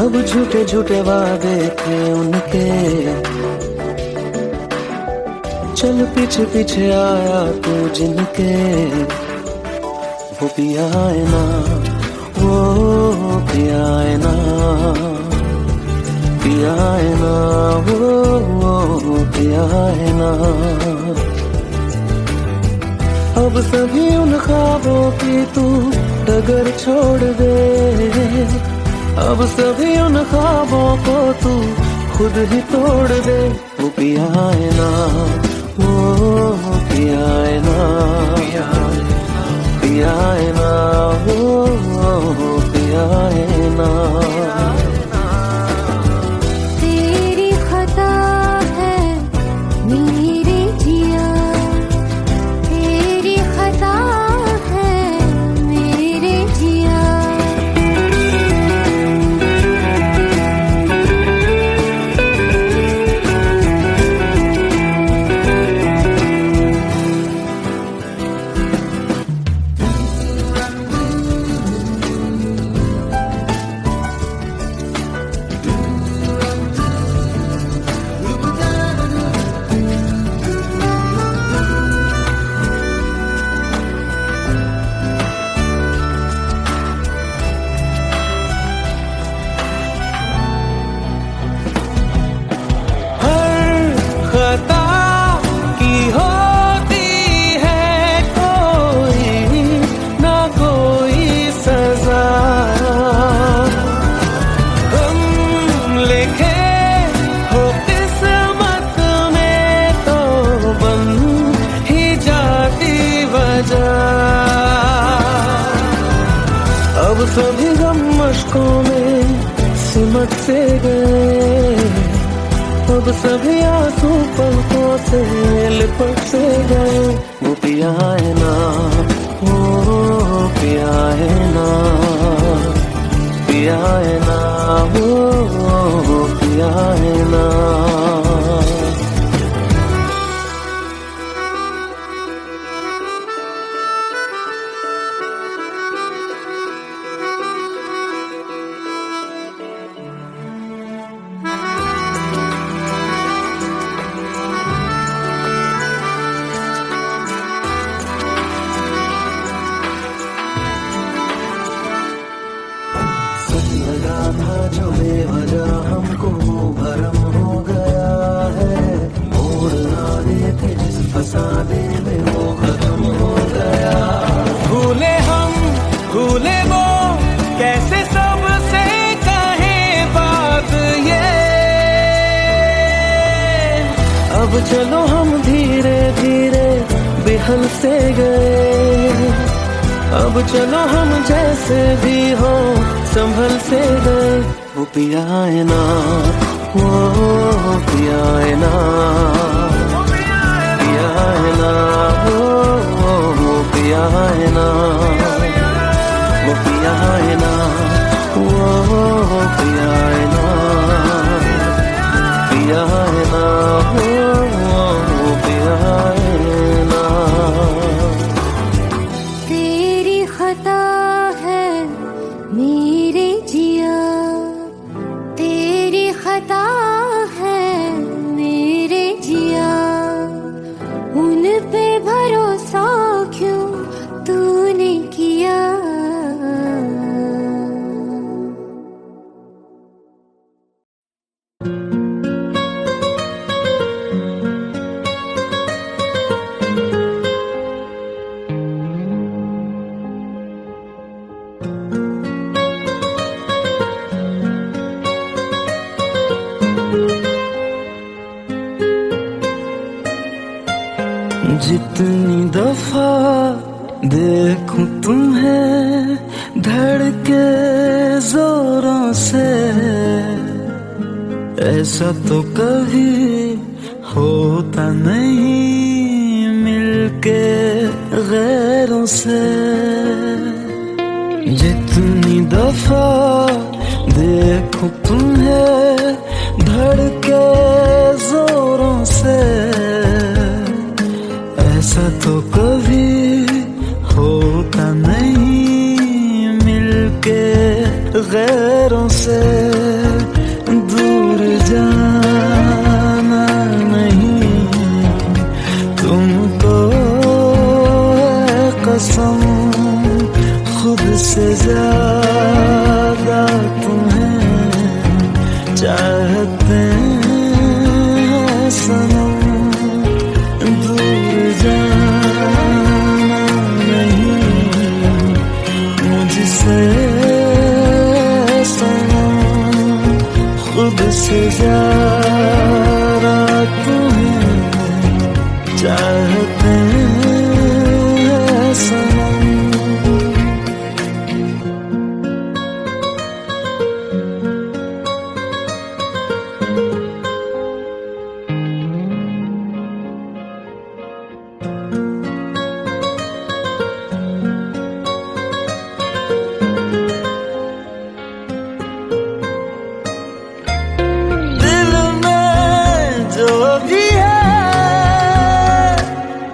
सब झूठे झूठे वादे थे उनके, चल पीछे पीछे आया तू जिनके। वो पिया है ना, वो पिया है ना, पिया है ना, वो पिया है ना। अब सभी उन ख्वाबों की तू डगर छोड़ दे, अब सभी उन ख्वाबों को तू खुद ही तोड़ दे। वो पिया है ना, वो पिया है ना, पिया है ना, वो पिया है ना। तेरी खता है मेरे जिया, तेरी खता है मेरे जिया। अब सभी गम मशकों में सिमट से गए, अब सभी आंसू पलकों से लिपट से गए। वो पिया है ना, वो पिया है ना, पिया है ना, वो पिया है ना। लगा था जो बेवजह हमको भरम हो गया है, मोड़ ना देते जिस फसाने में वो खत्म हो गया। भूले हम भूले वो, कैसे सबसे कहे बात ये। अब चलो हम धीरे धीरे बिहल से गए, अब चलो हम जैसे भी हो संभल से गए। वो पिया है ना, वो पिया है ना, पिया है ना, वो पिया है ना, वो पिया है ना, वो पिया है ना, पिया है ना, वो पिया है ना। तेरी खता है मेरे जिया, तेरी खता है मेरे जिया। उन पे भरोसा क्यों तूने किया। जितनी दफा देखूं तुम्हें धड़के जोरों से, ऐसा तो कभी होता नहीं मिलके गैरों से। जितनी दफा देखूं तुम्हें धड़के जोरों से, ऐसा तो कभी होता नहीं मिलके गैरों से। दूर जाना नहीं, तुमको है कसम खुद से ज्यादा तुम्हें चाहते हैं सनम। दूर जाना नहीं मुझसे सनम, खुद से ज्यादा तुम्हें चाहते हैं सनम। दिल में जो भी है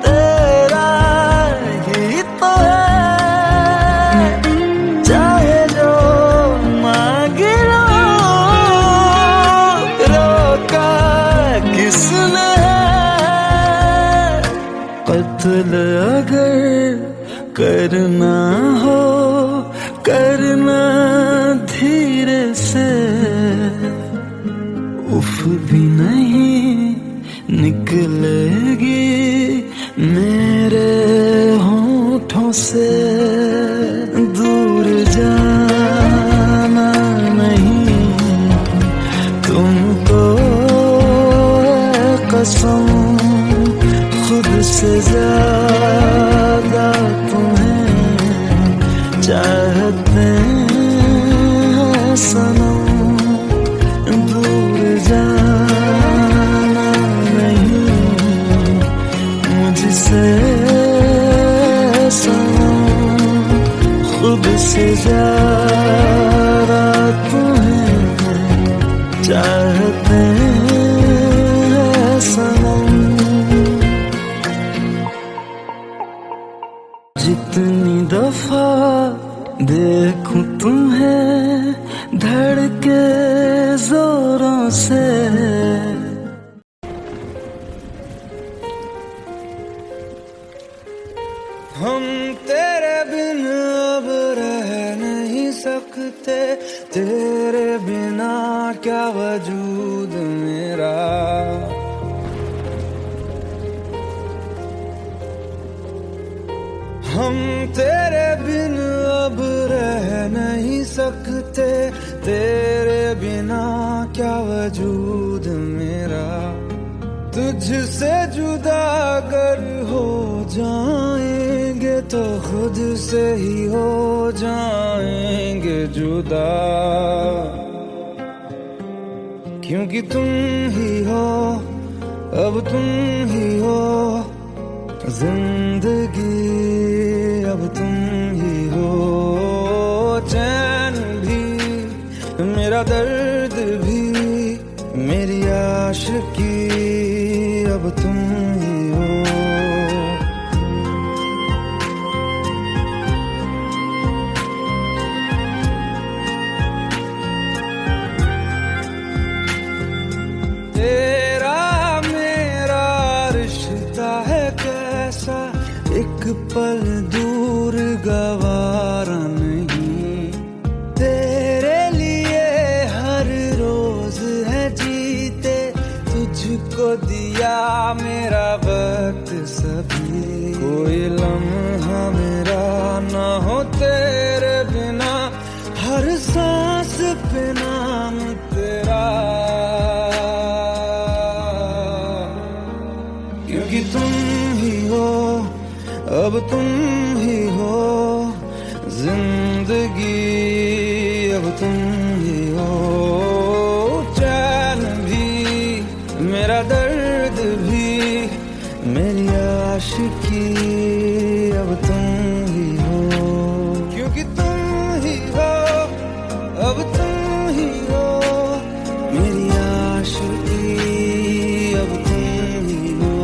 तेरा ही तो है, चाहे जो मांग लो, रोका किसने है। कत्ल अगर करना हो करना धीरे से, उफ भी नहीं निकलेगी मेरे होठों से। दूर जाना नहीं, तुमको है कसम खुद से ज्यादा तुम्हें चाहते हैं सनम। दूर जाना नहीं मुझसे सनम, खुद से ज्यादा तुम्हें चाहते हैं सनम। जितनी दफा देखूं तुम्हें धड़के जोरों से, हम तेरे बिन अब रह नहीं सकते, तेरे बिना क्या वजूद मेरा। हम तेरे बिन अब रह नहीं सकते, तेरे बिना क्या वजूद मेरा। तुझसे जुदा अगर हो जाएंगे तो खुद से ही हो जाएंगे जुदा, क्योंकि तुम ही हो अब तुम ही हो जिंदगी, अब तुम ही हो चैन भी मेरा दर्द भी मेरी आशिकी, अब तुम ही हो। तेरा मेरा रिश्ता है कैसा, एक पल दूर गवारा नहीं। तेरे लिए हर रोज है जीते, तुझको दिया मेरा वक्त सभी। कोई लम्हा मेरा ना हो तेरे बिना, हर सांस पे नाम तेरा, क्योंकि तुम ही हो अब तुम ही हो जिंदगी, अब तुम ही हो चैन भी मेरा दर्द भी मेरी आशिकी, अब तुम ही हो, क्योंकि तुम ही हो अब तुम ही हो मेरी आशिकी, अब तुम ही हो।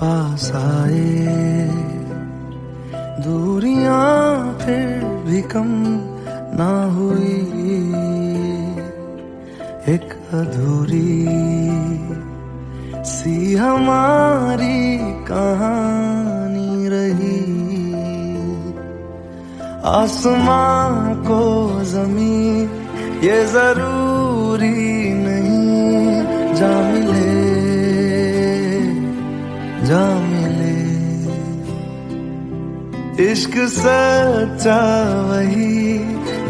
पास आए, दूरियां फिर भी कम ना हुई, एक अधूरी सी हमारी कहानी रही। आसमां को जमीन ये जरूरी नहीं, जा मिले जा मिले। इश्क सच्चा वही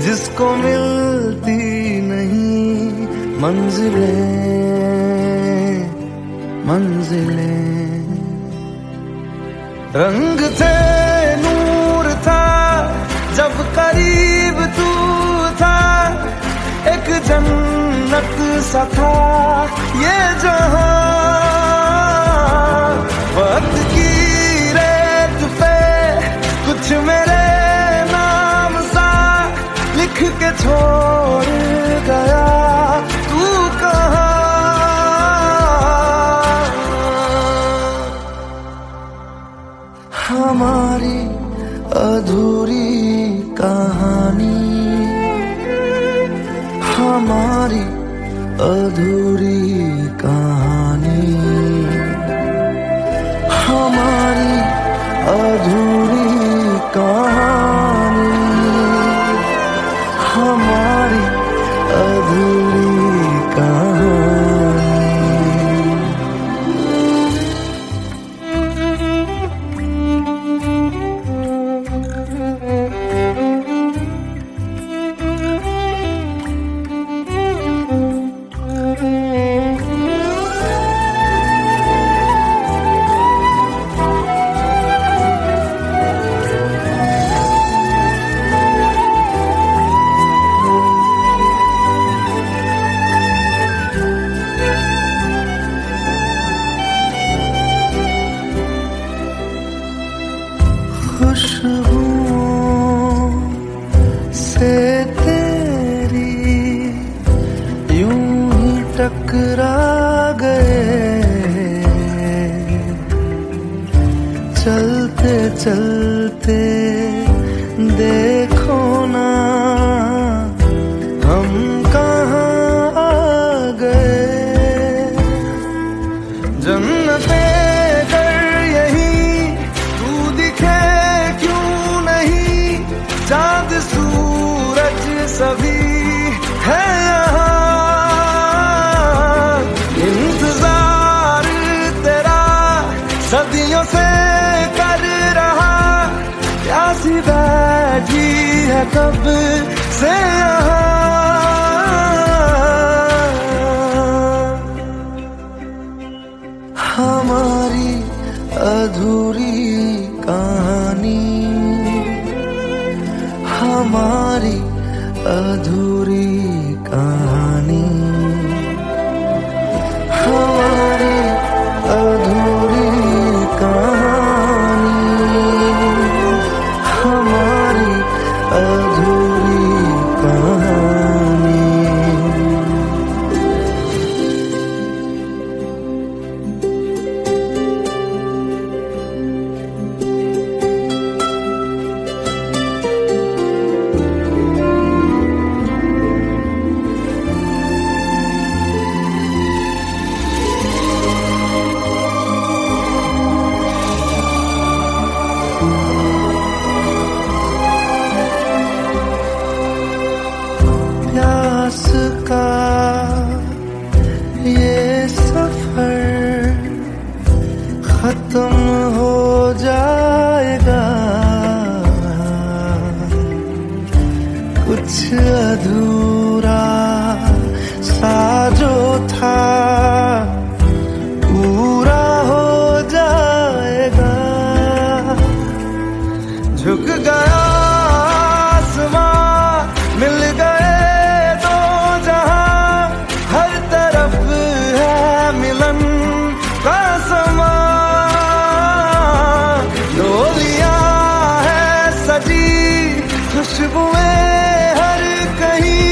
जिसको मिलती नहीं मंजिलें मंजिलें। रंग थे नूर था जब करीब तू था, एक जन्नत सा था ये जहां। वक्त की रेत पे कुछ मेरे नाम सा लिख के छोड़ गया, तू कहाँ। हमारी अधूरी कहानी, हमारी अधूरी कहानी, हमारी अधूरी कहानी, हमारी अधूरी कहानी। खुशबुओं से तेरी यूं ही टकरा गए, चलते चलते देखो ना हम कहाँ आ गए। जन्नते चांद सूरज सभी है यहाँ, इंतजार तेरा सदियों से कर रहा, प्यासी बैठी है कब से यहाँ। हमारी अधूरी कहानी, हमारी अधूरी कहानी, हमारी अधूरी कहानी, हमारी अधूरी कहानी। प्यास का ये सफर खत्म हो जाएगा, कुछ अधूरा सा जो था पूरा हो जाएगा। झुक गया आसमां, मिल गए दो जहां, हर तरफ है मिलन का समा। डोलियां है सजी, खुशबुएं हर कहीं,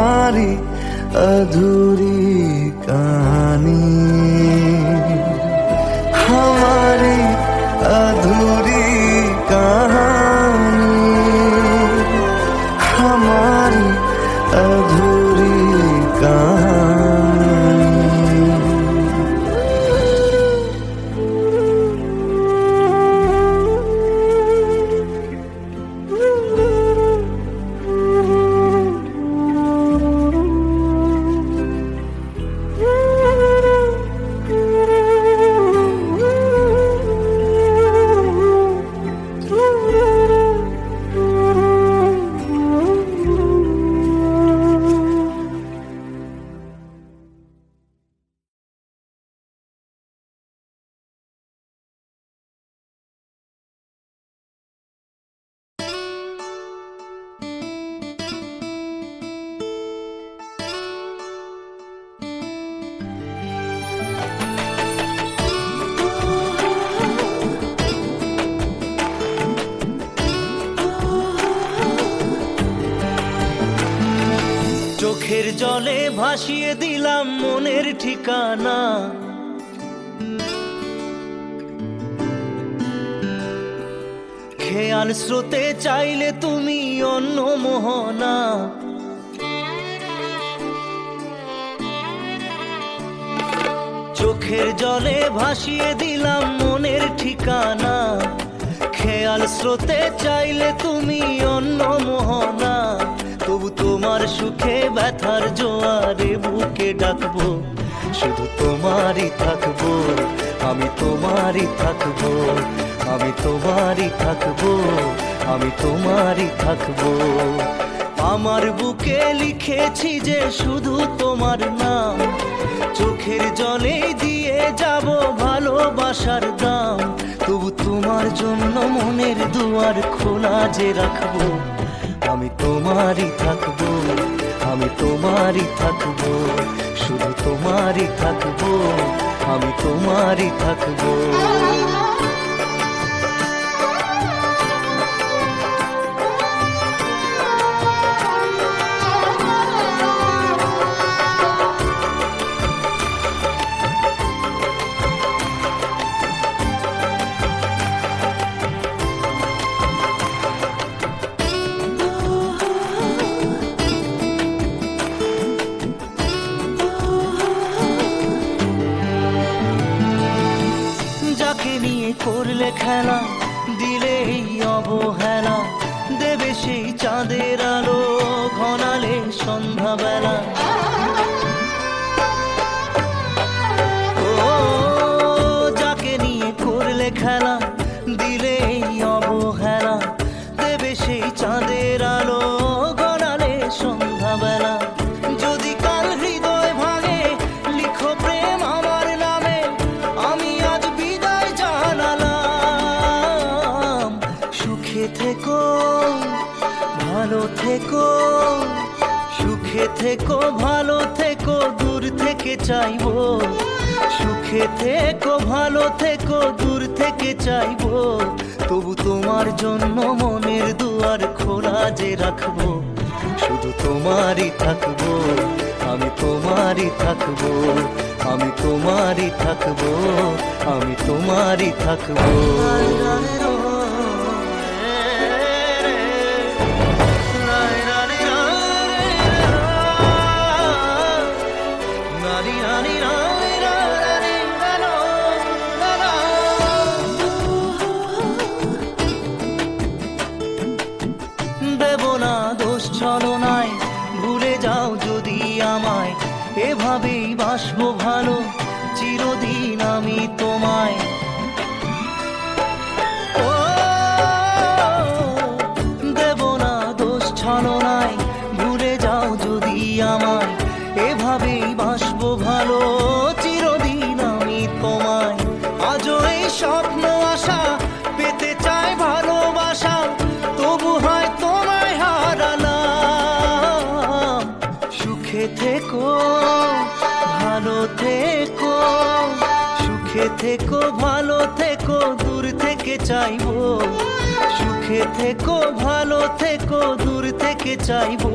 हमारी अधूरी कहानी, हमारी अधूरी कहानी, हमारी अधूरी कहानी। চোখের জলে ভাসিয়ে দিলাম মনের ঠিকানা, খেয়াল স্রোতে চাইলে তুমি অন্য মোহনা। চোখের জলে ভাসিয়ে দিলাম মনের ঠিকানা, খেয়াল স্রোতে চাইলে তুমি অন্য মোহনা। তবু তোমার সুখে ব্যথার জোয়ারে বুকে ডাকবো, শুধু তোমারই থাকবো, আমি তোমারই থাকবো, আমি তোমারই থাকবো, আমি তোমারই থাকবো। আমার বুকে লিখেছি যে শুধু তোমার নাম, চোখের জলে দিয়ে যাব ভালোবাসার দাম। তবু তোমার জন্য মনের দুয়ার খোলা যে রাখবো, আমি তোমারই থাকবো, আমি তোমারই থাকবো, শুধু তোমারই থাকবো, আমি তোমারই থাকবো। করলে খেলা দিলে এই অবহেলা, দেবে সেই চাঁদের আলো ঘনালে সন্ধ্যাবেলা। ও যাকে নিয়ে করলে খেলা দিলে এই অবহেলা, দেবে সেই চাঁদের আলো ঘনালে সন্ধ্যাবেলা। যদি কাল হৃদয় ভাঙে লিখো প্রেম আমার নামে, আমি আজ বিদায় জানালাম। সুখে থেকো ভালো থেকো, সুখে থেকো ভালো থেকো, দূর থেকে চাইবো। সুখে থেকো ভালো থেকো, দূর থেকে চাইবো। তবু তোমার জন্য মনের দুয়ার খোলা যে রাখবো, শুধু তোমারই থাকবো, আমি তোমারই থাকবো, আমি তোমারই থাকবো, আমি তোমারই থাকবো। দেব না দোষ ছলনায়, ভুলে যাও যদি আমায়, এভাবেই বাসবো ভালো চিরদিন আমি তোমায়। ও দেব না দোষ ছলনায়, ভুলে যাও যদি আমায়, এভাবেই বাসবো ভালো চিরদিন আমি তোমায়। আজও এই স্বপ্ন আশা পেতে চাই ভালোবাসা, তবু হয় তোমায় হারালাম। সুখে থেকো ভালো থেকো, সুখে থেকো ভালো থেকো, দূর থেকে চাইবো। সুখে থেকো ভালো থেকো দূর থেকে চাইবো,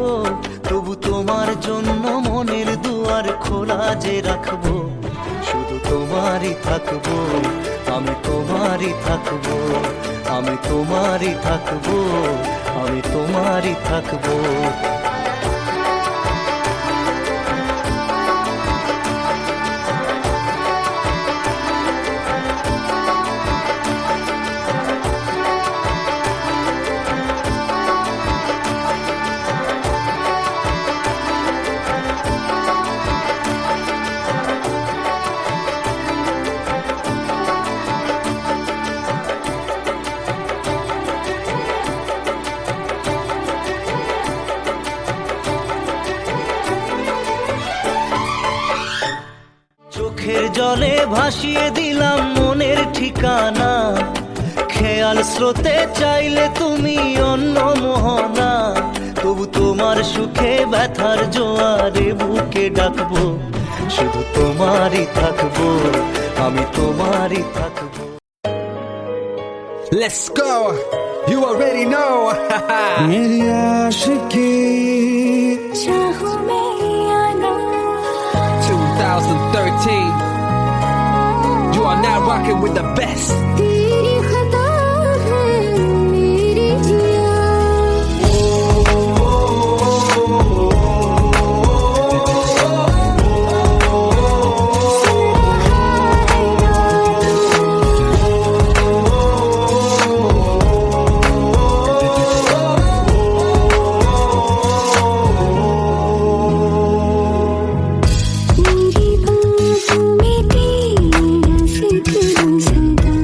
তবু তোমার জন্য মনের দুয়ার খোলা যে রাখবো। শুধু তোমারই থাকবো, আমি তোমারই থাকবো, আমি তোমারই থাকবো, আমি তোমারই থাকবো। চোখের জলে ভাসিয়ে দিলাম মনের ঠিকানা, খেয়াল স্রোতে চাইলে তুমি অন্য মোহনা। তবু তোমার সুখে ব্যথার জোয়ারে বুকে ডাকবো, শুধু তোমারই থাকবো, আমি তোমারই থাকবো। Let's go. You already know. मेरी आशिकी चाहो में आना 2013. You are now rocking with the best. तेरी खता है मेरी जिया मेरी बाहों में तेरा जिक्र सदा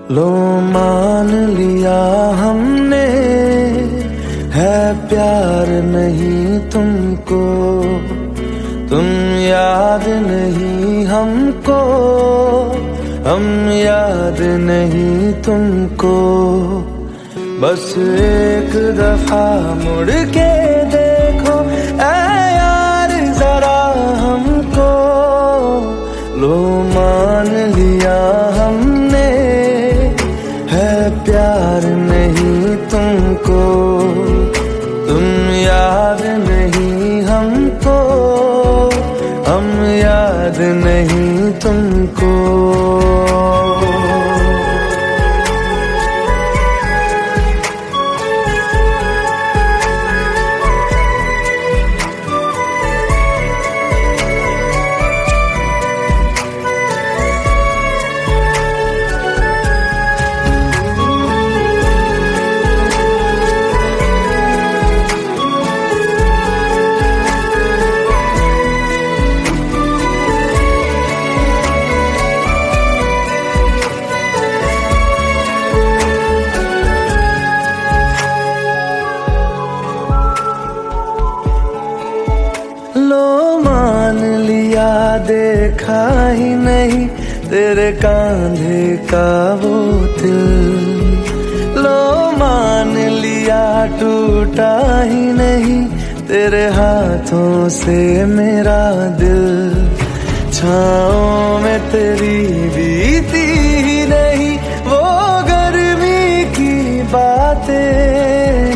लो मान लिया हमने, है प्यार नहीं तुमको, तुम याद नहीं हमको, हम याद नहीं तुमको। बस एक दफा मुड़ के देखो ऐ यार जरा हमको, लो मान लिया हमने, है प्यार नहीं तुमको, तुम याद नहीं हमको, हम याद नहीं तुमको। लो मान लिया देखा ही नहीं तेरे कांधे का वो दिल, लो मान लिया टूटा ही नहीं तेरे हाथों से मेरा दिल। छाँव में तेरी बीती ही नहीं वो गर्मी की बातें,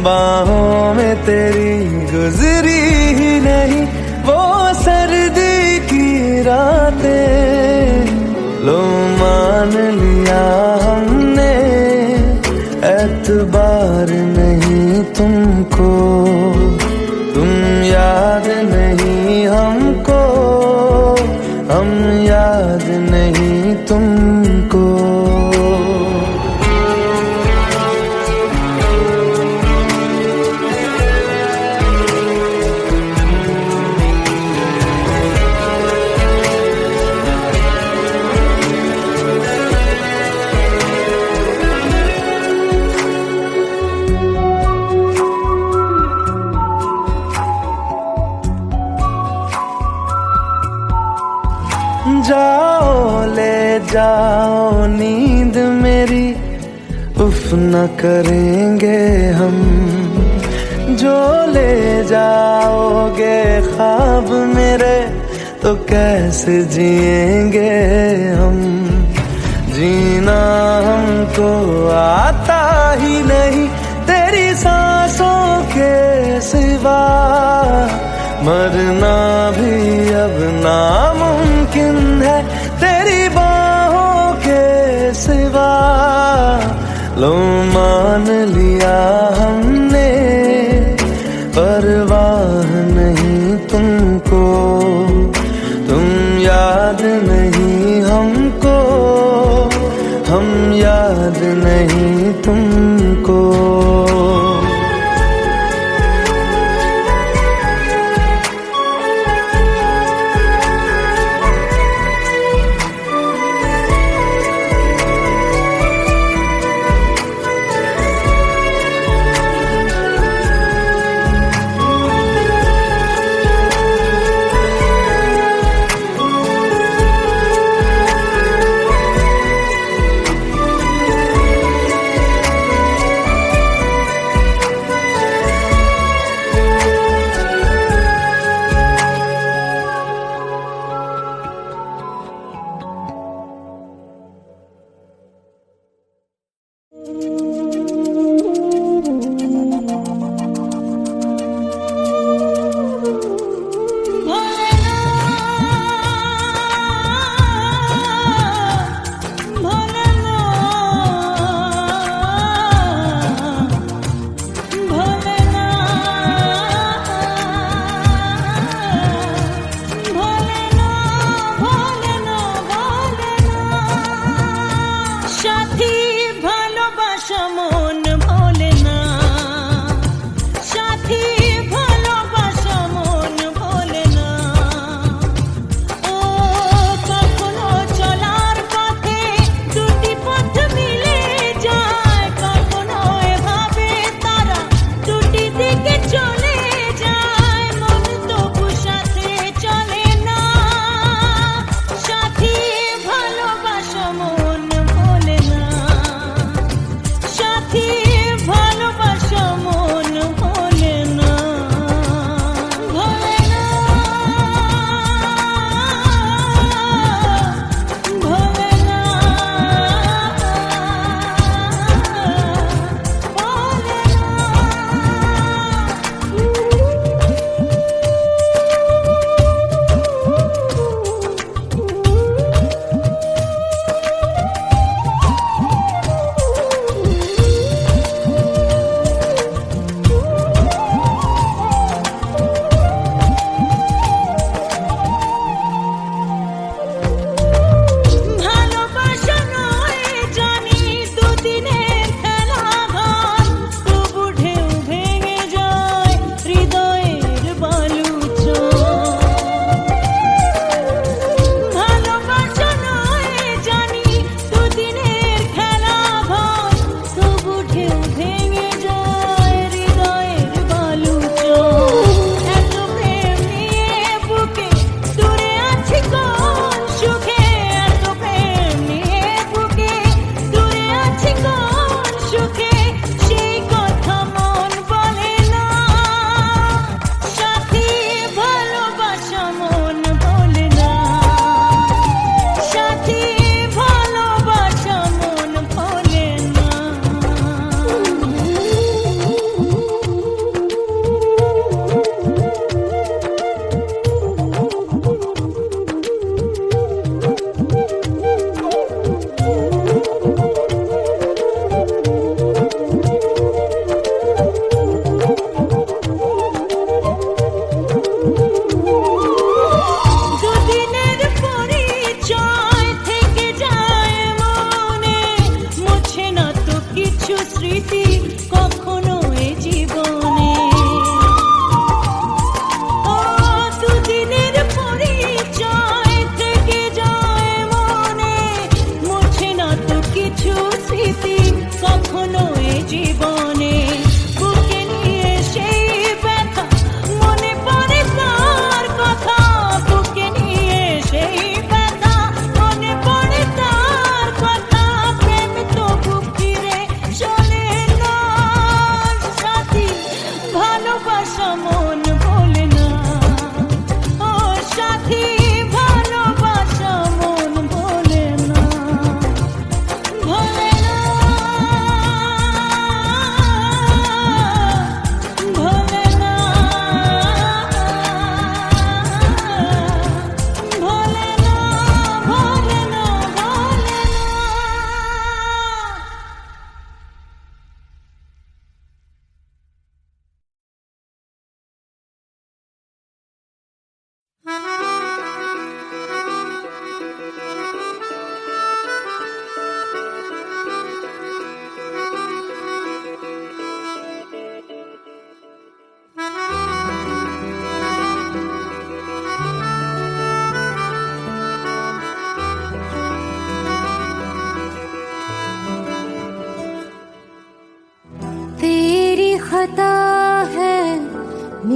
बाहों में तेरी गुजरी ही नहीं वो सर्दी की रातें। लो मान लिया हमने, एतबार नहीं तुमको, तुम याद नहीं हमको, हम याद नहीं तुमको। जाओ ले जाओ नींद मेरी, उफ न करेंगे हम, जो ले जाओगे ख्वाब मेरे तो कैसे जिएंगे हम। जीना हमको आता ही नहीं तेरी सांसों के सिवा, मरना भी अब नामुमकिन है तेरी बाहों के सिवा। लो मान लिया हमने, परवाह नहीं तुमको, तुम याद नहीं हमको, हम याद नहीं तुमको।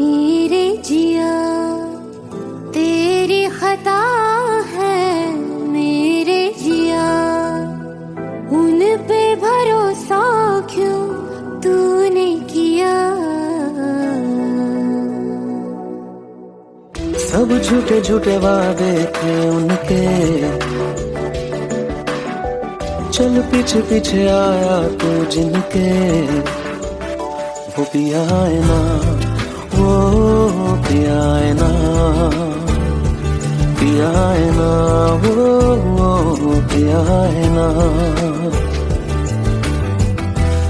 मेरे जिया तेरी खता है मेरे जिया उन पे भरोसा क्यों तूने किया सब झूठे झूठे वादे थे उनके चल पीछे पीछे आया तू जिनके वो पिया है ना वो पिया है ना पिया है ना वो पिया है ना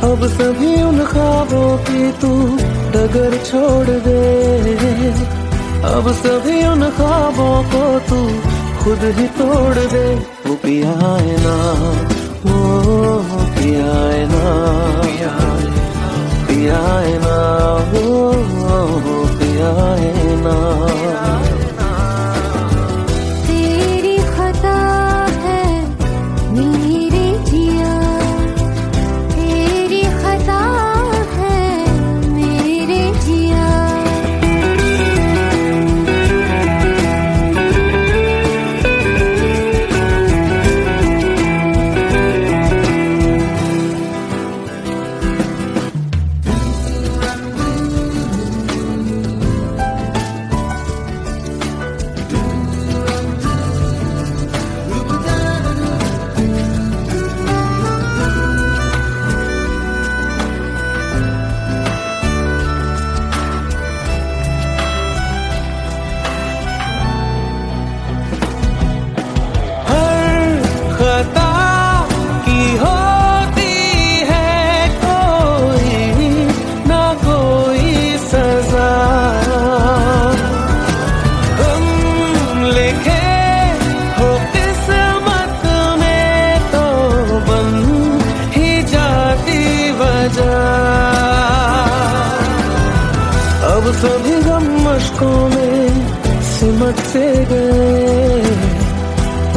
अब सभी उन ख्वाबों की तू डगर छोड़ दे अब सभी उन ख्वाबों को तू खुद ही तोड़ दे वो पिया है ना वो पिया है ना पिया है ना वो पिया है ना तेरी खता है मेरे जिया तेरी खता है मेरे जिया अब सभी गम मशकों में सिमट से गए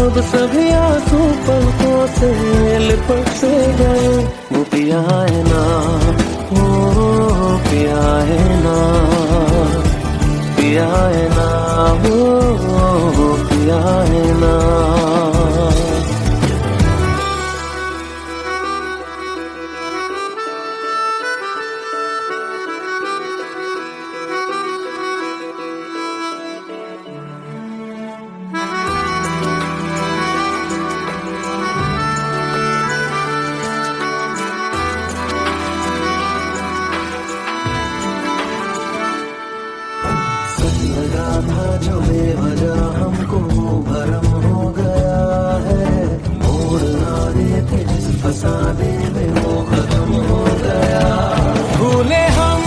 अब सभी आंसू पलकों से लिपट से गए वो पिया है ना वो पिया है ना पिया है ना वो पिया है ना लगा था जो बेवजह हमको भरम हो गया है मोड़ ना देते जिस फसाने में वो खत्म हो गया भूले हम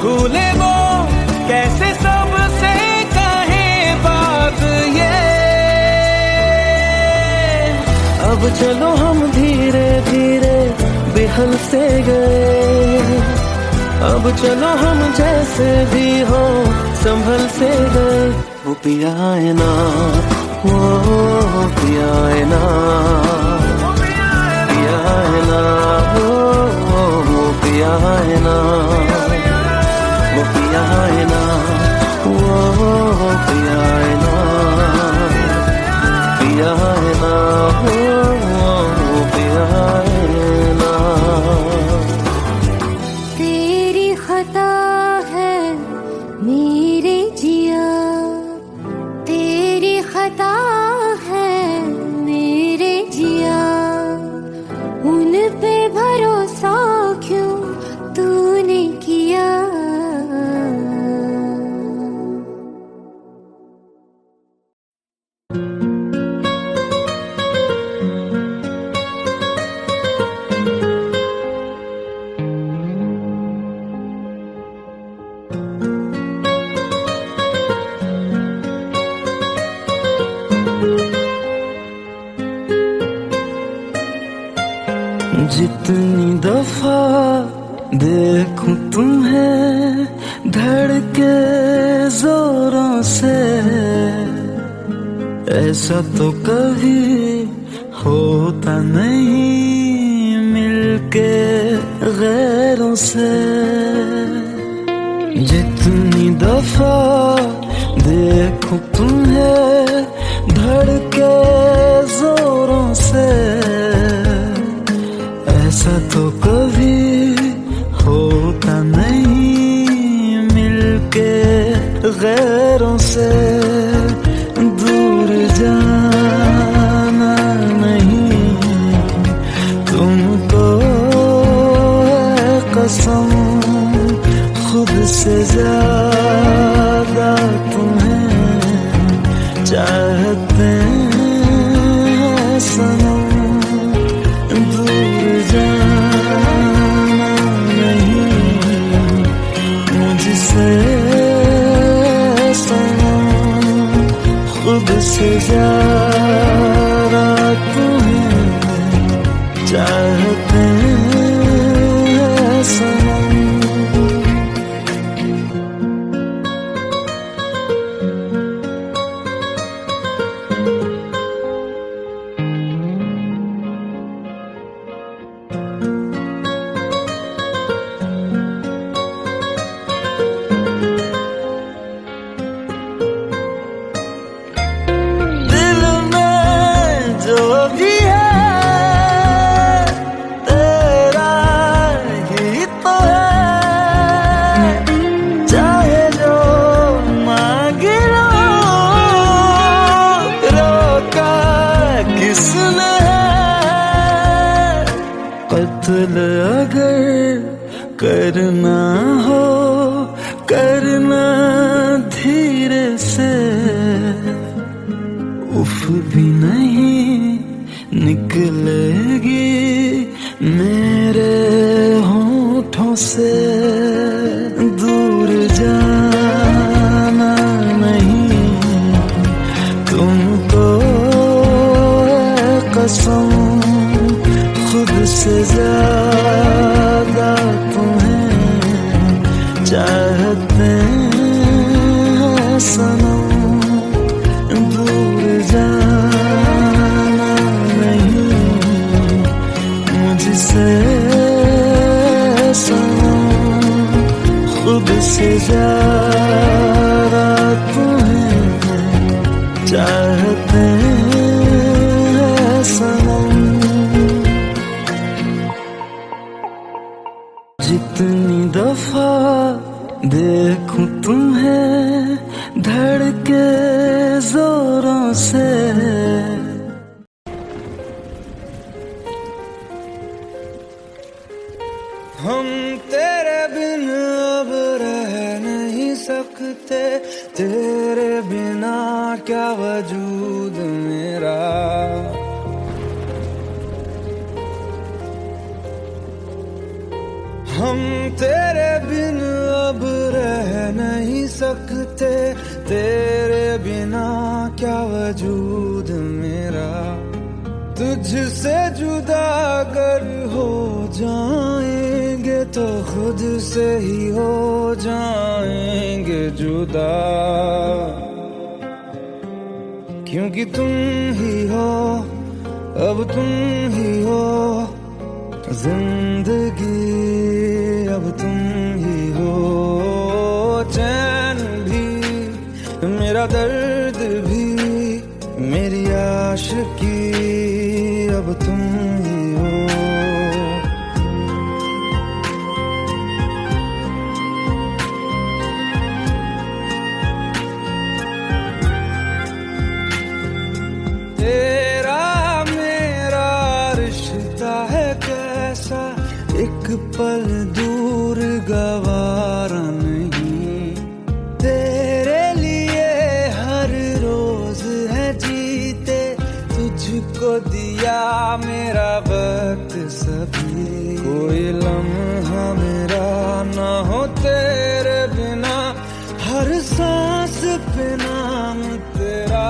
भूले वो कैसे सबसे कहे बात ये अब चलो हम धीरे धीरे बेहल से गए अब चलो हम जैसे भी हो संभल से गए वो पिया है ना वो पिया है ना पिया है ना वो पिया है ना वो पिया है ना वो पिया है ना पिया है ना वो पिया है ना तेरी खता है मेरे जिया तेरी खता है मेरे जिया उन पे भरोसा क्यों तूने किया जितनी दफा देखूं तुम्हें धड़के जोरों से ऐसा तो कभी होता नहीं मिलके गैरों से जितनी जितनी दफा देखूं तुम्हें धड़के जोरों से, ऐसा तो कभी होता नहीं मिलके गैरों से। दूर जाना नहीं तुमको है कसम, खुद से ज्यादा तुम्हें चाहते हैं सनम। दूर जाना नहीं मुझसे सनम, खुद से ज्यादा तुम्हें चाहते हैं सनम। कत्ल अगर करना हो करना धीरे से, उफ भी नहीं निकलेगी मेरे होठों से। दूर जाना नहीं तुमको है कसम, खुद से ज्यादा तुम्हें चाहते हैं सनम। दूर जाना नहीं मुझसे सनम, खुद से ज्यादा तुम्हें चाहते हैं सनम। जितनी दफा देखूं तुम्हें धड़के जोरों से, हम तेरे बिन अब रह नहीं सकते, तेरे बिना क्या वजूद मेरा। हम तेरे बिन अब रह नहीं सकते, तेरे बिना क्या वजूद मेरा। तुझसे जुदा अगर हो जाएंगे तो खुद से ही हो जाएंगे जुदा, क्योंकि तुम ही हो अब तुम ही हो जिंदगी, अब तुम ही हो चैन भी, मेरा दर्द भी, मेरी आशिकी, अब तुम ही हो। तेरा मेरा रिश्ता है कैसा, एक पल दूर गवारा नहीं। तेरे लिए हर रोज है जीते, तुझको दिया मेरा वक्त सभी। कोई लम्हा मेरा ना हो तेरे बिना, हर सांस पे नाम तेरा,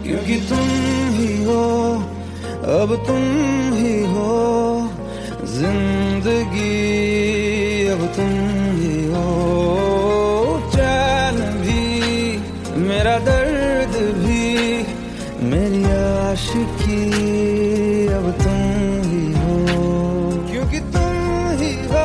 क्योंकि तुम ही हो अब तुम ही हो जिंदगी, अब तुम ही हो चैन भी, मेरा दर्द भी, मेरी आशिकी, अब तुम ही हो, क्योंकि तुम ही हो।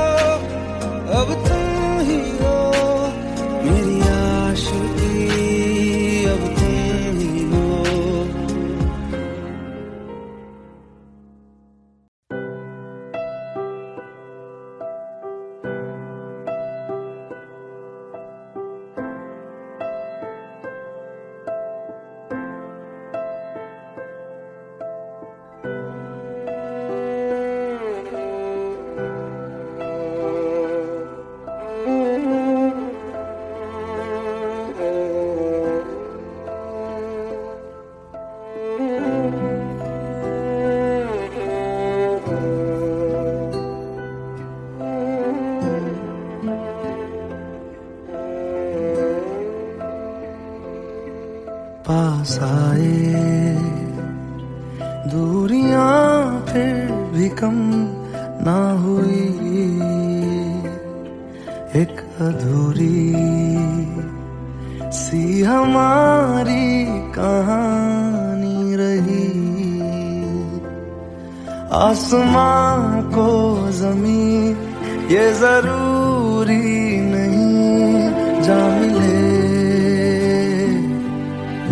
पास आए, दूरियां फिर भी कम ना हुई, एक अधूरी सी हमारी कहानी रही। आसमां को जमीन ये जरूरी नहीं, जा मिले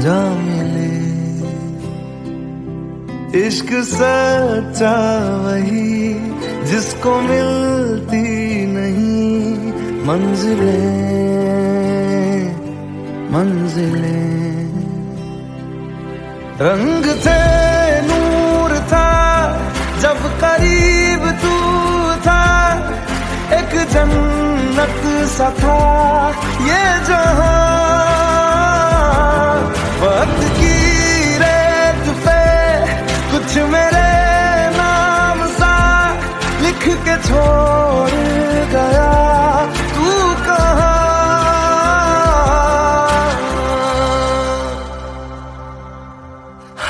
जा मिले। इश्क सच्चा वही जिसको मिलती नहीं मंजिलें मंजिलें। रंग थे नूर था जब करीब तू था, एक जन्नत सा था ये जहां। वक्त की रेत पे कुछ मेरे नाम सा लिख के छोड़ गया, तू कहाँ?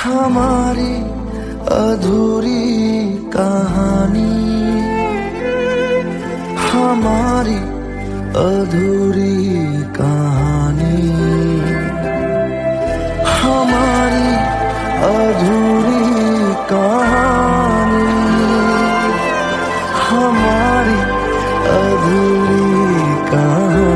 हमारी अधूरी कहानी, हमारी अधूरी कहानी, हमारी अधूरी कहानी, हमारी अधूरी कहानी।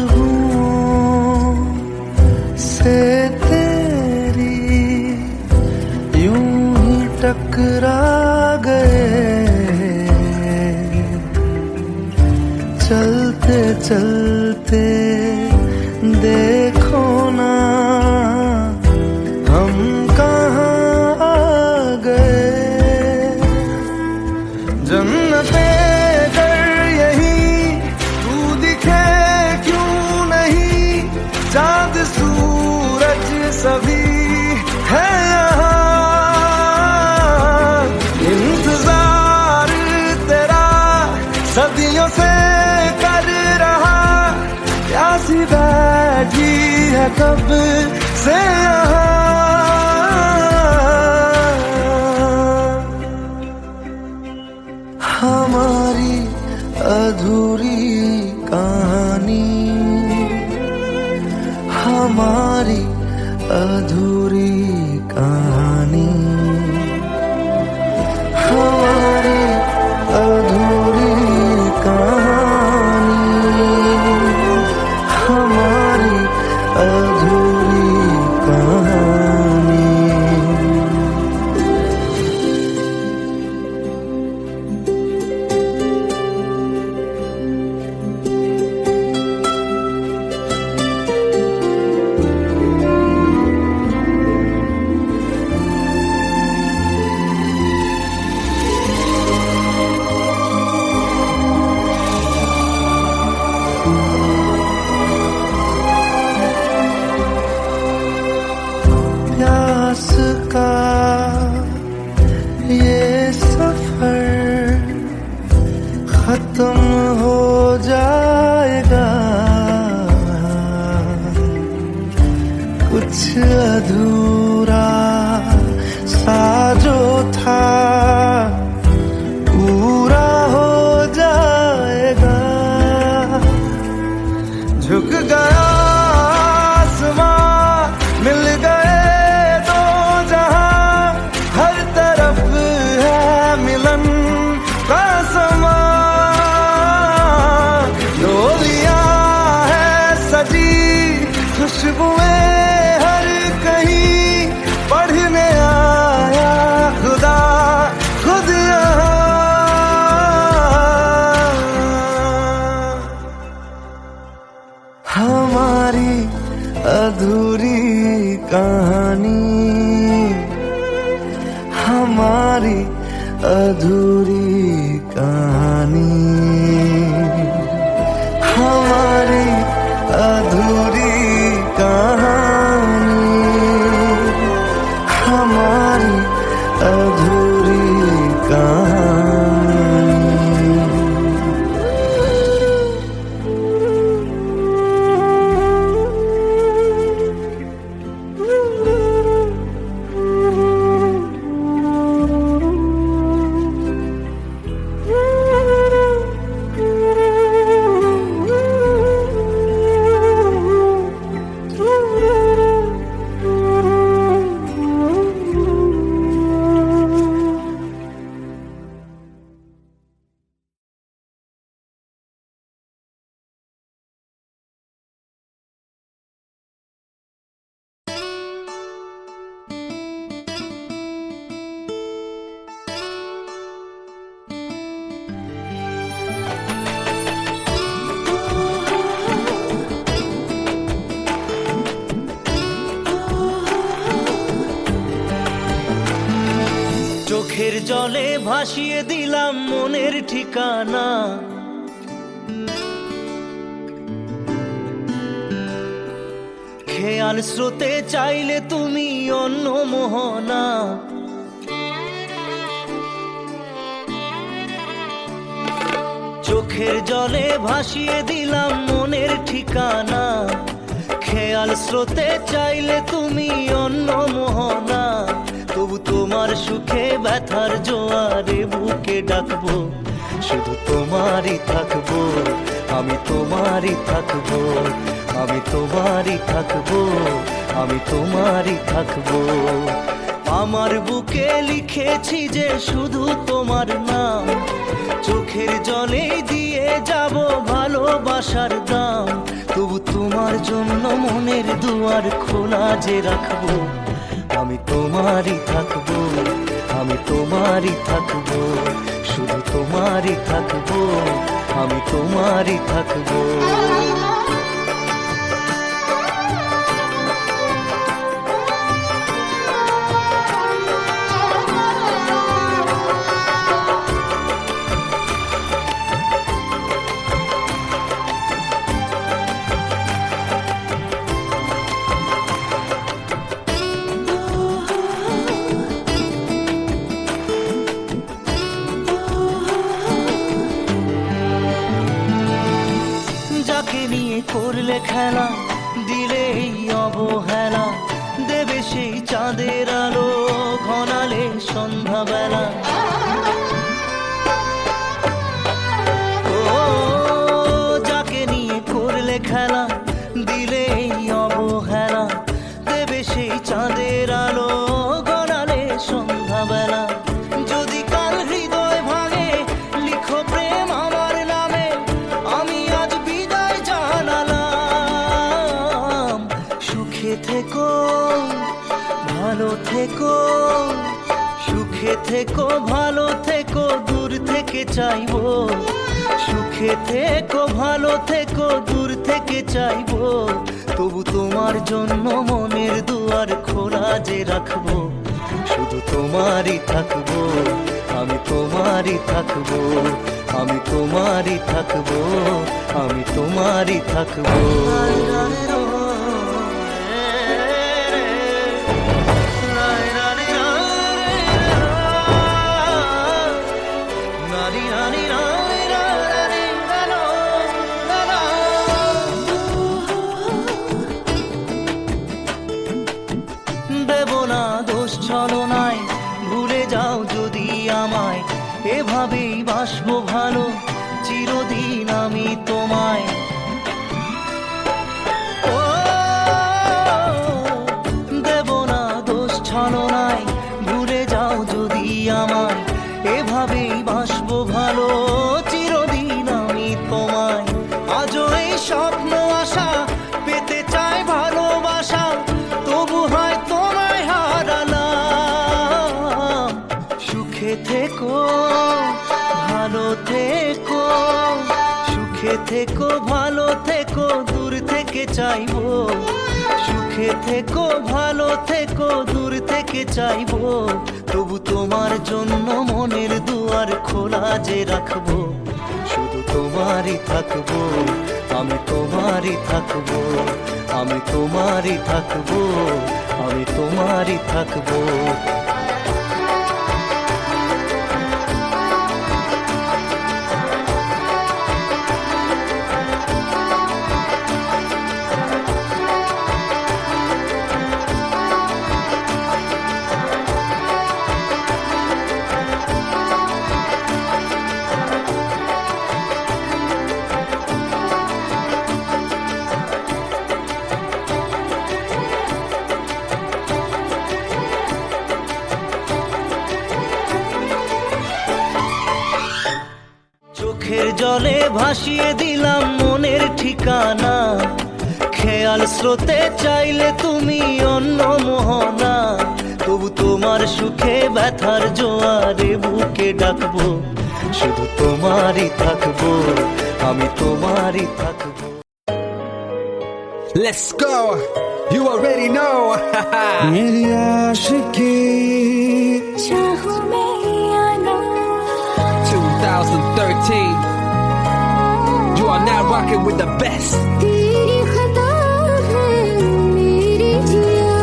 खुशबुओं से तेरी यूं ही टकरा गए, चलते चलते देखो ना हम कहाँ आ गए। जन्नते चाँद सूरज सभी है यहाँ, इंतजार तेरा सदियों से कर रहा, प्यासी बैठी है कब से यहाँ। हमारी अधूरी कहानी, हमारी अधूरी कहानी, हमारी अधूरी कहानी, हमारी अधूरी कहानी। अधूरी कहानी, हमारी अधूरी कहानी, हमारी अधूरी कहानी। চোখের জলে ভাসিয়ে দিলাম মনের ঠিকানা, খেয়াল স্রোতে চাইলে তুমি অন্য মোহনা। চোখের জলে ভাসিয়ে দিলাম মনের ঠিকানা, খেয়াল স্রোতে চাইলে তুমি অন্য মোহনা। তবু তোমার সুখে ব্যথার জোয়ারে বুকে ডাকবো, শুধু তোমারই থাকবো, আমি তোমারই থাকবো, আমি তোমারই থাকবো, আমি তোমারই থাকবো। আমার বুকে লিখেছি যে শুধু তোমার নাম, চোখের জলে দিয়ে যাব ভালোবাসার দাম। তবু তোমার জন্য মনের দুয়ার খোলা যে রাখবো, আমি তোমারই থাকবো, আমি তোমারই থাকবো, শুধু তোমারই থাকবো, আমি তোমারই থাকবো। যাকে নিয়ে করলে খেলা, দিলে এই অবহেলা, দেবে সেই চাঁদের আলো ঘনালে সন্ধ্যাবেলা। ও যাকে নিয়ে করলে খেলা, দিলে এই অবহেলা, দেবে সেই চাঁদের আলো ঘনালে সন্ধ্যাবেলা। যদি কাল হৃদয় ভাঙে লিখো প্রেম আমার নামে, আমি আজ বিদায় জানালাম। সুখে থেকো ভালো থেকো, সুখে থেকো ভালো থেকো, দূর থেকে চাইবো। সুখে থেকো ভালো থেকো, দূর থেকে চাইবো। তবু তোমার জন্য মনের দুয়ার খোলা যে রাখবো, শুধু তোমারই থাকবো, আমি তোমারই থাকবো, আমি তোমারই থাকবো, আমি তোমারই থাকবো। দেব না দোষ ছলনায়, ভুলে যাও যদি আমায়, এভাবেই বাসবো ভালো চিরদিন আমি তোমায়। ও দেব না দোষ ছলনায়, ভুলে যাও যদি আমায়, এভাবেই বাসবো ভালো চিরদিন আমি তোমায়। আজও এই স্বপ্ন আশা পেতে চাই ভালোবাসা, তবু হয় তোমায় হারালাম। সুখে থেকো ভালো থেকো, সুখে থেকো ভালো থেকো, দূর থেকে চাইবো। সুখে থেকো ভালো থেকো দূর থেকে চাইবো তবু তোমার জন্য মনের দুয়ার খোলা যে রাখবো শুধু তোমারই থাকবো আমি তোমারই থাকবো আমি তোমারই থাকবো আমি তোমারই থাকবো চোখের জলে ভাসিয়ে দিলাম মনের ঠিকানা খেয়াল স্রোতে চাইলে তুমি অন্য মোহনা তবু তোমার সুখে ব্যথার জোয়ারে বুকে ডাকবো শুধু তোমারই থাকবো আমি তোমারই থাকবো Let's go. You already know. मेरी आशिकी चाहूं मैं या ना 2013. You are now rocking with the best. तेरी खता है मेरी जिया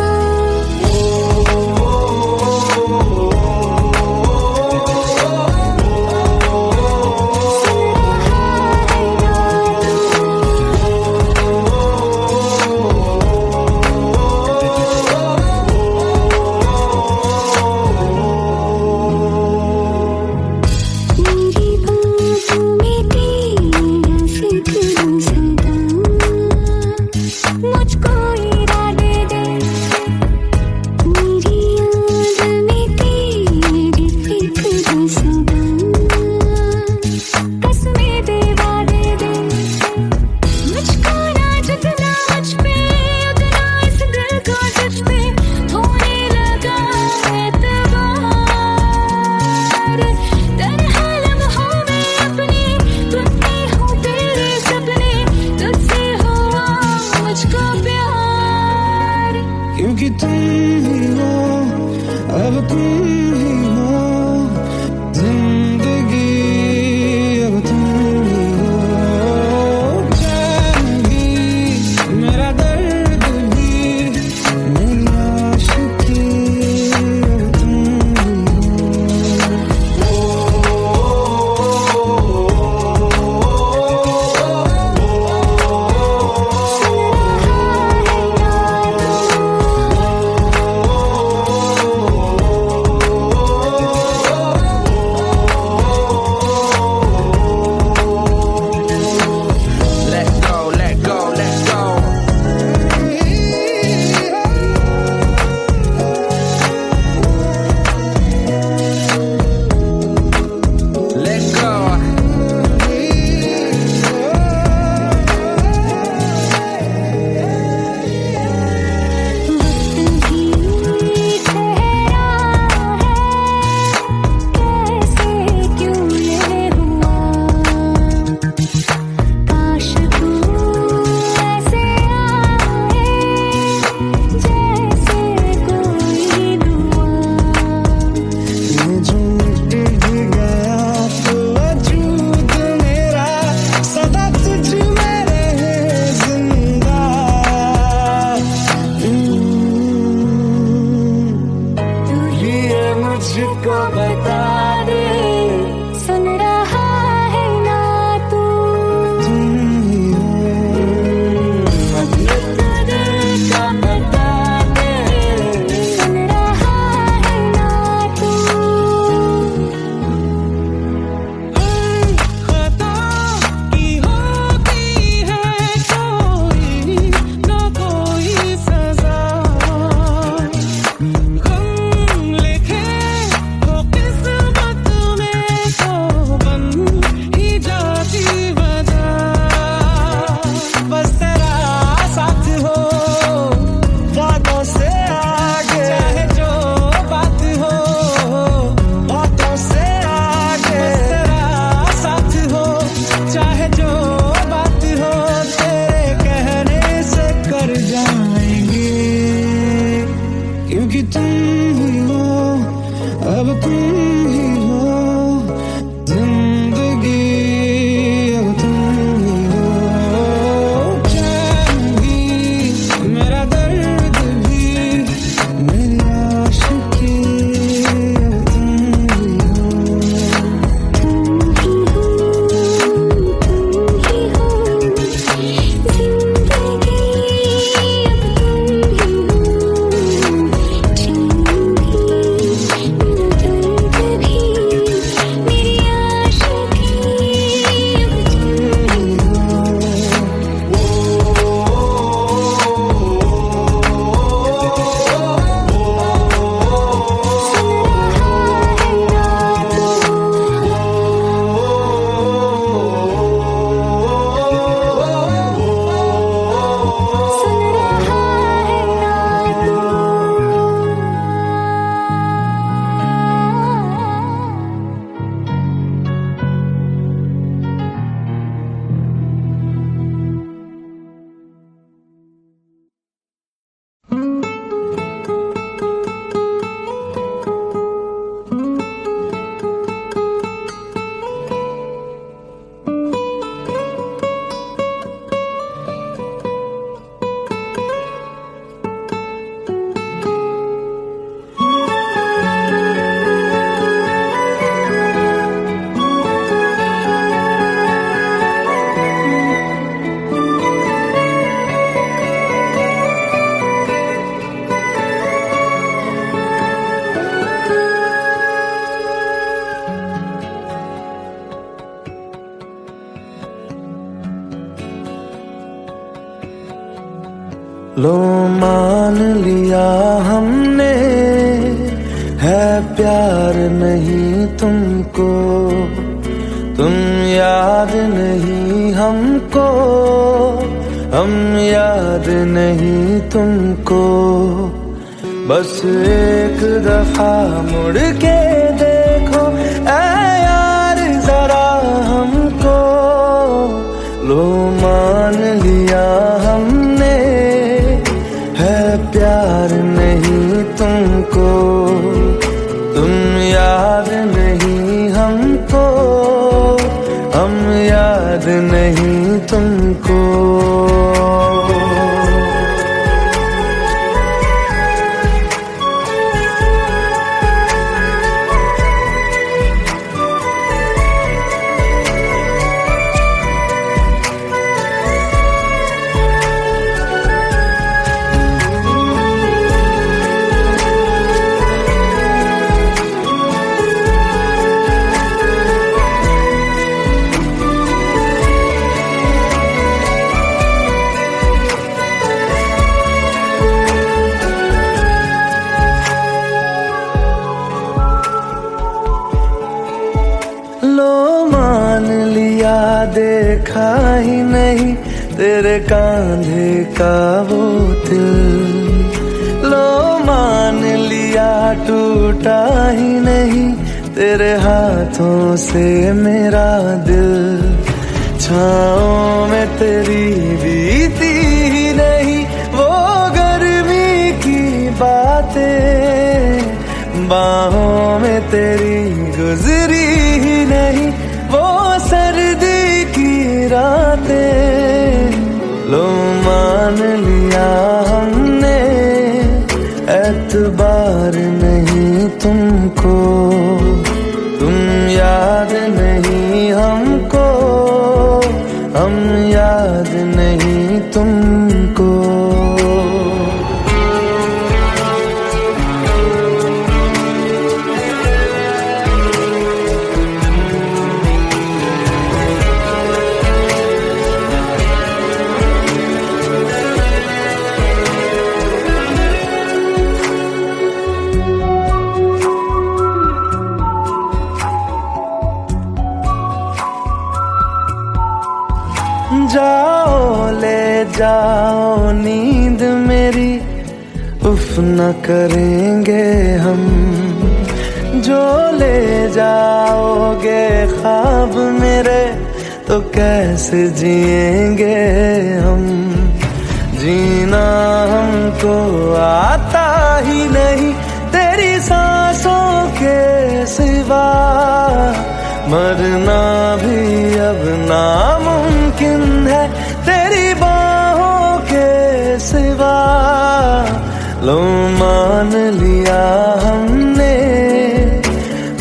मेरी बातों में तेरा जिक्र सदा मुझको इरादे दे मेरी याद में तेरी फिक्र सदा कसमें दे वादे दे मुझको ना जितना मुझ पे उतना इस दिल को तुझ पे होने लगा एतबार तन्हा लम्हों में अपने टूटे हो तेरे सपने तुझसे हुआ मुझको प्यार क्योंकि तुम ही हो अब तुम ही हो जिंदगी अब तुम ही हो जान भी मेरा दर्द भी मेरी आशिकी अब तुम ही Let go, let go, let go. Let go. वक्त भी ठहरा है कैसे क्यों ये हुआ काश तू ऐसे आए जैसे कोई दुआ ये जो मिट भी गया तो वजूद मेरा सदा तुझ में रहे जिंदा तू ये मुझको बता दे सुन रहा है ना तू तुम ही हो ये तो दिल का बता दे सुन रहा है ना तू खता की होती है कोई ना कोई सजा गम लिखे हो किस्मत लो मान लिया हमने, है प्यार नहीं तुमको, तुम याद नहीं हमको, हम याद नहीं तुमको। बस एक दफा मुड़ के देखो ऐ यार जरा हमको, लो मान लिया हमने, है प्यार नहीं तुमको, तुम याद नहीं हमको, हम याद नहीं तुमको। लो मान लिया देखा ही नहीं तेरे कांधे का वो दिल, लो मान लिया टूटा ही नहीं तेरे हाथों से मेरा दिल। छाँव में तेरी बीती ही नहीं वो गर्मी की बातें, बाहों में तेरी गुजरी ही नहीं वो सर्दी की रातें। लो मान लिया हमने, एतबार नहीं तुमको, तुम याद नहीं हमको, हम याद नहीं तुमको। जाओ ले जाओ नींद मेरी, उफ न करेंगे हम, जो ले जाओगे ख्वाब मेरे तो कैसे जिएंगे हम। जीना हमको आता ही नहीं तेरी सांसों के सिवा, मरना भी अब नामुमकिन है तेरी बाहों के सिवा। लो मान लिया हमने,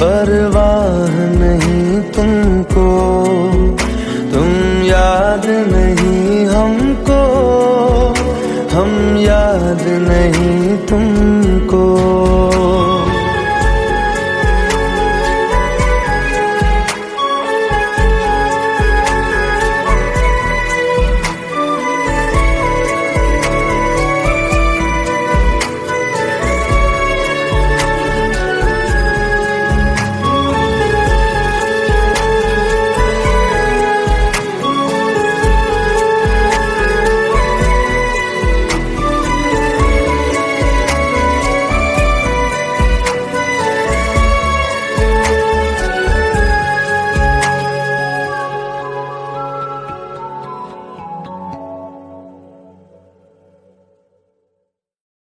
पर